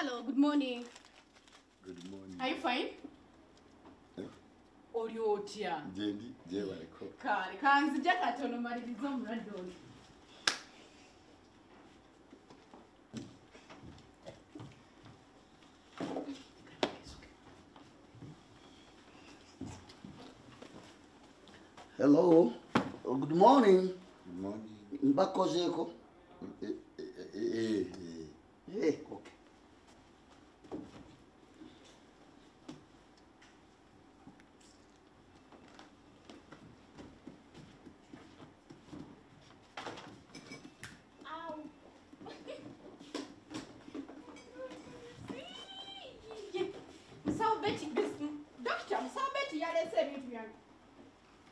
Hello, good morning. Good morning. Are you fine? Olyotia. Jendi, jebaleko. Kale, kanzija katono maliriza omulwadde oli. Hello. Oh, good morning. Good morning. Mbakozeko. Okay. Doctor, Musawo Betty yalese ebintu byange.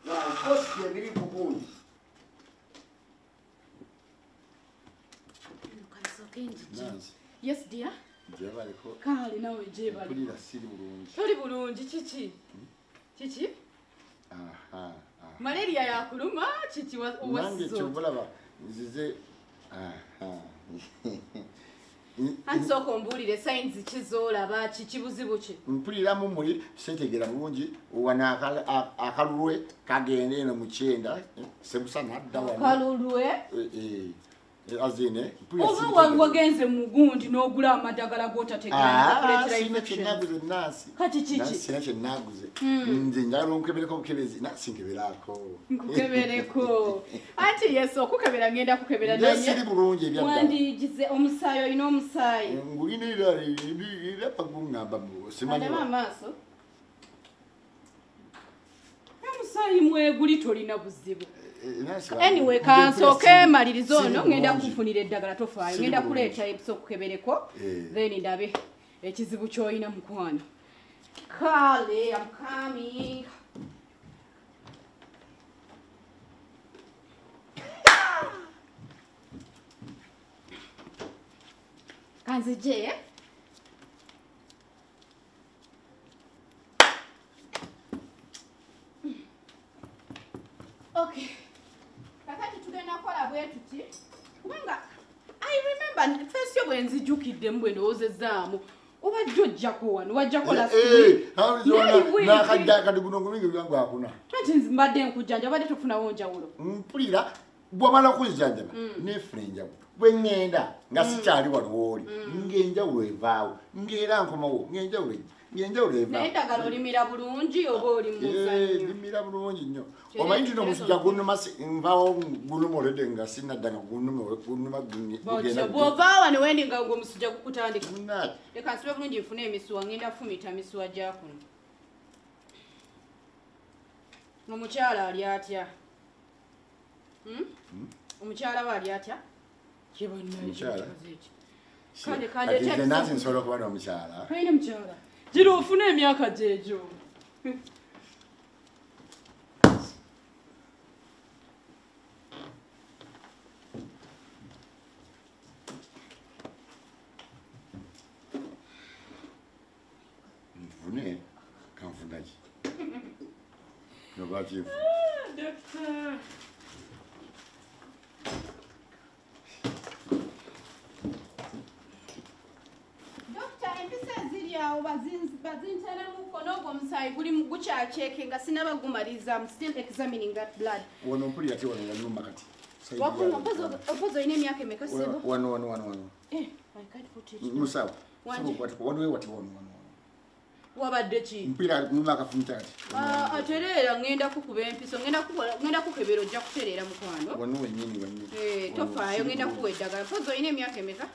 Of course, you're very good. Nancy. Yes, dear. Jebaleko. Kale nawe jebali. Kulira siri bulungi. Toli bulungi kiki? Kiki? Aha. Malaria yakuluma kiki Nange kyobulaba nzize Ansoko mbulire signs kizoolaba kibuzibu ki. mpuliramu muli setegera bulungi wana akalulwe kagende eno mu kyenda sebusana adda wano Kalulwe. azine Oba wagenze mu gundi n'ogula amadagala g'otategeera kuleetera infection. nasi Kati kiki? nasi nakyo naguze nze njagala onkebereko bukebezi nasi nkeberako Nkukebereko. Anti yeso okukebera ngenda kukebera siri bulungi ebyadda wandigize omusaayi olina omusaayi. ngulina era pagungamba simanyi Alaba amaaso. Omusaayi mweguli tolina buzibu. Anyway, kansooke maliriza ono ngenda kufunira eddagala tofaayo. Ngenda kuleeta okukebereko then ndabe ekizibu ky'olina mukwano. Kale, I'm coming. Kanzije. Okay. Kakati tugenda kola bwetuti. Kubanga I remember first year when nzijukidde mbwe ndowoozezaamu. Obadde ojjako wano, wajjako last week. nakadde gunongo bingi byangu akuna Kati mbadde nkujjanja, obadde tofunawo njawulo. mpulira bwamala kuzijjanjaba nefuna enjawulo bwe ŋŋenda nga sikyali wano wooli ng'enjawulo evaawo ng'era nkomawo ng'enjawulo evaawo Naye eddagala olimira bulungi oba oli muzannyo? limira bulungi nnyo omanyi nti n'omusujja gunuma nvaawo gunuma olwedde nga sinadda nga gunuma bw'ovaawa ne wendi nga ng'omusujja gukutandika. Munaaki. Leka nsibe bulungi nfune emisuwa, ngenda fumita misuwa gya kuno. Omukyala ali atya? Omukyala we ali atya? Omukyala? Kale nansi nsobola okuba n'omukyala Kaine mukyala. Gira ofune emyaka gyegyo. nfune kanfunaki nobakifu Doctor. Empisa ziri awo bazinteramuko n'ogwo omusaayi gukyaceeke nga sinaba gumaliza. I'm still examining that blood. wano mpulira ti wano yanuma kati Opozi olina emyaka emeka sebo? wano I can't put it. musawo Wanje. wano wati wano Wabadde ki? mpulira numa akafumita kati Atereera ngenda kukuba empiso, ngenda kukebera ojja kutereera mukwano. wano wenyini Tofaayo ngenda kuwa eddagala. Opozi olina emyaka emeka?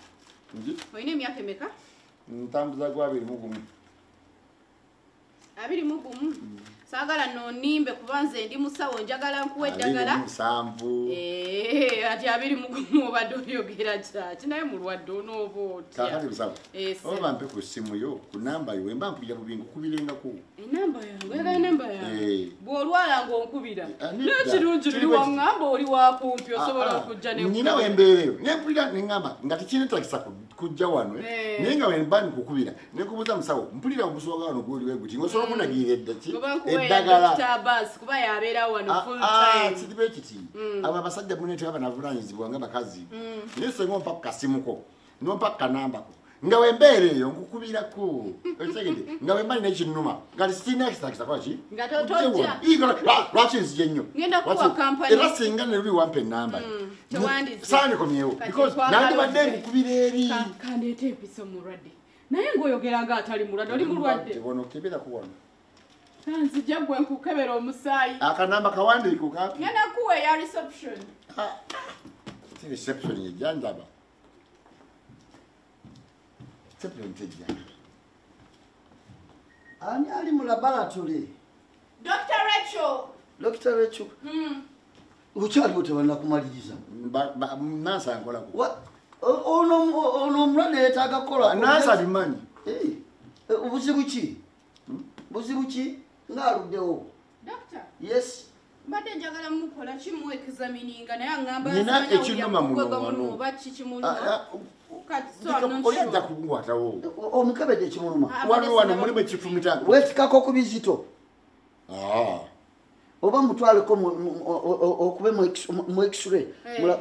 Olina emyaka emeka? ntambuza gwa 21 21. Saagala nonimbe kuba nze ndi musawo njagala nkuwa eddagala. 27 Ati 21 obadde oyogera kyaki naye mulwadde onooba otya. kakati musawo oba mpe ku ssimu yo ku namba yo wemba mpulira bubinga okubirengako enamba yange oyagala enamba yange bw'olwala ng'onkubira n'ekirungi luli waŋŋamba oli wakumpi osobola okujja nina wembeereyo nempulira neŋŋamba nga tekinetakisa kujja wano naye nga wemba nkukubira nekubuuza musawo mpulira omusoga wano gwoli weguti ngaosobola okunagirira eddaki eddagala kuba yabeerawo wano full time. Kiribe kiti abo abasajja munne tebaba navunanyizibwa nga bakazi naye senga ompa ku kasimuko nompa ku kanambako nga wembeereeyo nkukubirako ekitegeede nga wemba nina ekinnuma nga tisina kitakisa kwaki nga totojja lwaki nzije nnyo ngenda kuwa kampani era singa ne luli wampa ennamba saanikomyewo because nandibadde nkukubira eri kandeeta empisa omulwadde naye ng'oyogera nga atali mulwadde oli mulwadde ono okebera kuwano nzija gwe nkukebera omusaayi akanamba kawandiiko kapi ngenda kuwa eya reception si reception yejjanjaba Ani ali mu laboratory? Dr. Rachel. Ukyali otebanna kumaliriza. Nasa nkolako. Ono omulwadde yeetaaga kukola. Nasa bimanyi. Buzibu ki? Buzibu ki? Ng'aluddewo. Doctor? Yes. Mbadde njagala mukola kimu examininga naye aŋŋamba nina ekinnuma muno wano. Oba kikimuluma. Oyajja kukwatawo. Omukebedde ekimuluma. Wano mulimu ekifumita. Weetikako ku bizito. Oba mutwaleko okube mu x-ray.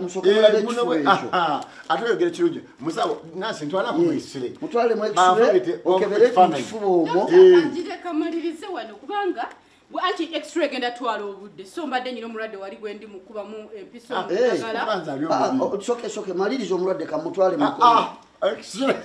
Musooke mulabe ekifo ekyo. Ate oyogera kirungi. Musawo nansi ntwalako mu x-ray. Mutwale mu x-ray okebere ekifuba omwo. Kanjire kamalirize wano kubanga anti x-ray genda twala obudde so mbadde nyina omulwadde wali gwe ndi mukubamu empiso mugala soke maliriza omulwadde kamutwale mu x-ray